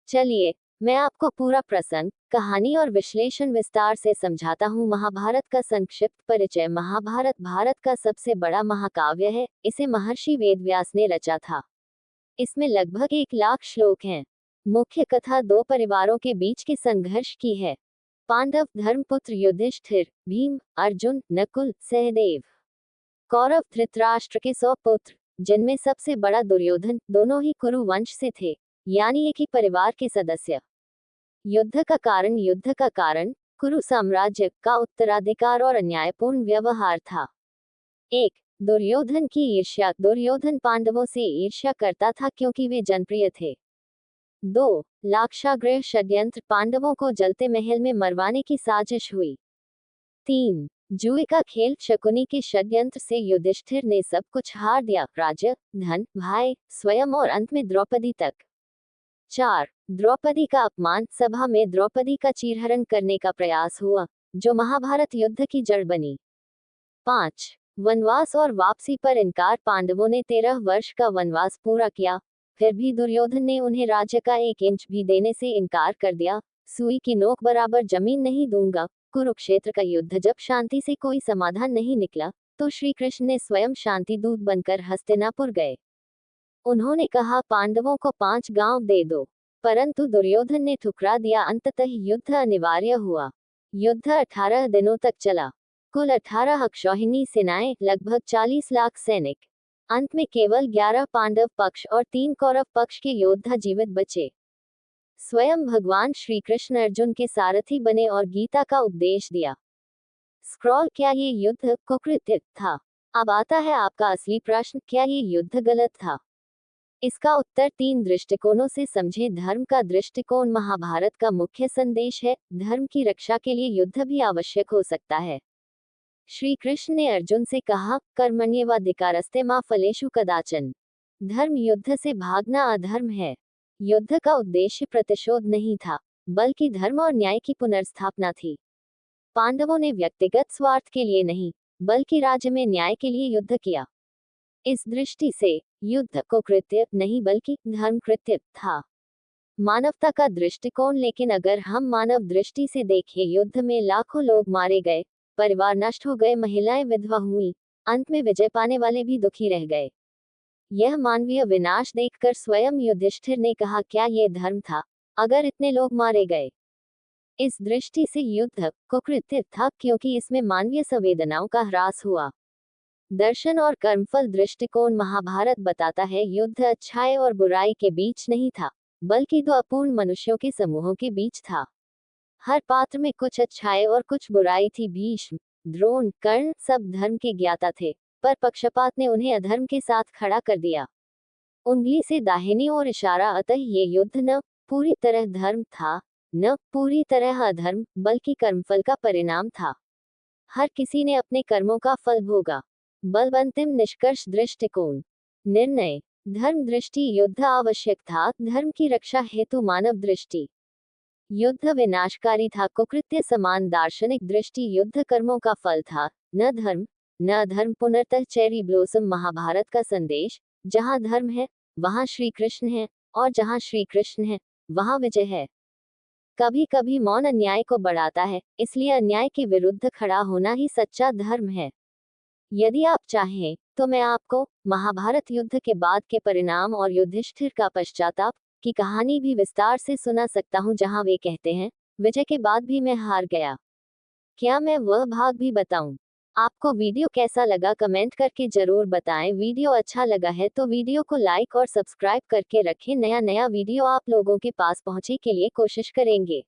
चलिए, मैं आपको पूरा प्रसंग, कहानी और विश्लेषण विस्तार से समझाता हूँ। महाभारत का संक्षिप्त परिचय। महाभारत भारत का सबसे बड़ा महाकाव्य है। इसे महर्षि वेदव्यास ने रचा था। इसमें लगभग 1 लाख श्लोक हैं। मुख्य कथा दो परिवारों के बीच के संघर्ष की है। पांडव धर्मपुत्र युधिष्ठिर, भीम, अर्जुन, नकुल, सहदेव। कौरव धृतराष्ट्र के 100 पुत्र, जिनमें सबसे बड़ा दुर्योधन, दोनों ही कुरु वंश से थे, यानी एक ही परिवार के सदस्य। युद्ध का कारण कुरु साम्राज्य का उत्तराधिकार और अन्यायपूर्ण व्यवहार था। 1. दुर्योधन की ईर्ष्या। दुर्योधन पांडवों से ईर्ष्या करता था क्योंकि वे जनप्रिय थे। 2. लाक्षागृह षड्यंत्र। पांडवों को जलते महल में मरवाने की साजिश हुई। 3. जुए का खेल। शकुनी के षड्यंत्र से युधिष्ठिर ने सब कुछ हार दिया, राज्य, धन, भाई, स्वयं और अंत में द्रौपदी तक। 4. द्रौपदी का अपमान। सभा में द्रौपदी का चीरहरण करने का प्रयास हुआ, जो महाभारत युद्ध की जड़ बनी। 5. वनवास और वापसी पर इनकार। पांडवों ने 13 वर्ष का वनवास पूरा किया, फिर भी दुर्योधन ने उन्हें राज्य का 1 इंच भी देने से इनकार कर दिया। सुई की नोक बराबर जमीन नहीं दूंगा। कुरुक्षेत्र का युद्ध। जब शांति से कोई समाधान नहीं निकला, तो श्री कृष्ण ने स्वयं शांति दूत बनकर हस्तिनापुर गए। उन्होंने कहा, पांडवों को 5 गांव दे दो, परंतु दुर्योधन ने ठुकरा दिया। अंततः युद्ध अनिवार्य हुआ। युद्ध 18 दिनों तक चला। कुल 18 अक्षौहिणी सेनाएं, लगभग 40 लाख सैनिक। अंत में केवल 11 पांडव पक्ष और 3 कौरव पक्ष के योद्धा जीवित बचे। स्वयं भगवान श्री कृष्ण अर्जुन के सारथी बने और गीता का उपदेश दिया। स्क्रॉल। क्या ये युद्ध कुकृत्य था? अब आता है आपका असली प्रश्न, क्या ये युद्ध गलत था? इसका उत्तर 3 दृष्टिकोणों से समझे। धर्म का दृष्टिकोण। महाभारत का मुख्य संदेश है, धर्म की रक्षा के लिए युद्ध भी आवश्यक हो सकता है। श्री कृष्ण ने अर्जुन से कहा, कर्मण्येवाधिकारस्ते मा फलेषु कदाचन। धर्म युद्ध से भागना अधर्म है। युद्ध का उद्देश्य प्रतिशोध नहीं था, बल्कि धर्म और न्याय की पुनर्स्थापना थी। पांडवों ने व्यक्तिगत स्वार्थ के लिए नहीं, बल्कि राज्य में न्याय के लिए युद्ध किया। इस दृष्टि से युद्ध कुकृत्य नहीं बल्कि धर्मकृत्य था। मानवता का दृष्टिकोण। लेकिन अगर हम मानव दृष्टि से देखें, युद्ध में लाखों लोग मारे गए, परिवार नष्ट हो गए, महिलाएं विधवा हुई, अंत में विजय पाने वाले भी दुखी रह गए। यह मानवीय विनाश देखकर स्वयं युधिष्ठिर ने कहा, क्या यह धर्म था अगर इतने लोग मारे गए? इस दृष्टि से युद्ध कुकृत्य था क्योंकि इसमें मानवीय संवेदनाओं का ह्रास हुआ। दर्शन और कर्मफल दृष्टिकोण। महाभारत बताता है, युद्ध अच्छाई और बुराई के बीच नहीं था, बल्कि 2 अपूर्ण मनुष्यों के समूहों के बीच था। हर पात्र में कुछ अच्छाई और कुछ बुराई थी। भीष्म, द्रोण, कर्ण सब धर्म के ज्ञाता थे, पर पक्षपात ने उन्हें अधर्म के साथ खड़ा कर दिया। उंगली से दाहिनी ओर इशारा। अतः ये युद्ध न पूरी तरह धर्म था, न पूरी तरह अधर्म, बल्कि कर्मफल का परिणाम था। हर किसी ने अपने कर्मों का फल भोगा। बल। अंतिम निष्कर्ष दृष्टिकोण। निर्णय। धर्म दृष्टि। युद्ध आवश्यक था, धर्म की रक्षा हेतु मानव दृष्टि। युद्ध विनाशकारी था, कुकृत्य समान। दार्शनिक दृष्टि। युद्ध कर्मों का फल था, न धर्म, न अधर्म। पुनर्तः चेरी ब्लॉसम। महाभारत का संदेश, जहाँ धर्म है वहाँ श्री कृष्ण है, और जहाँ श्री कृष्ण है वहाँ विजय है। कभी कभी मौन अन्याय को बढ़ाता है, इसलिए अन्याय के विरुद्ध खड़ा होना ही सच्चा धर्म है। यदि आप चाहें तो मैं आपको महाभारत युद्ध के बाद के परिणाम और युधिष्ठिर का पश्चाताप की कहानी भी विस्तार से सुना सकता हूं, जहां वे कहते हैं, विजय के बाद भी मैं हार गया। क्या मैं वह भाग भी बताऊं? आपको वीडियो कैसा लगा कमेंट करके जरूर बताएं। वीडियो अच्छा लगा है तो वीडियो को लाइक और सब्सक्राइब करके रखें। नया वीडियो आप लोगों के पास पहुंचे के लिए कोशिश करेंगे।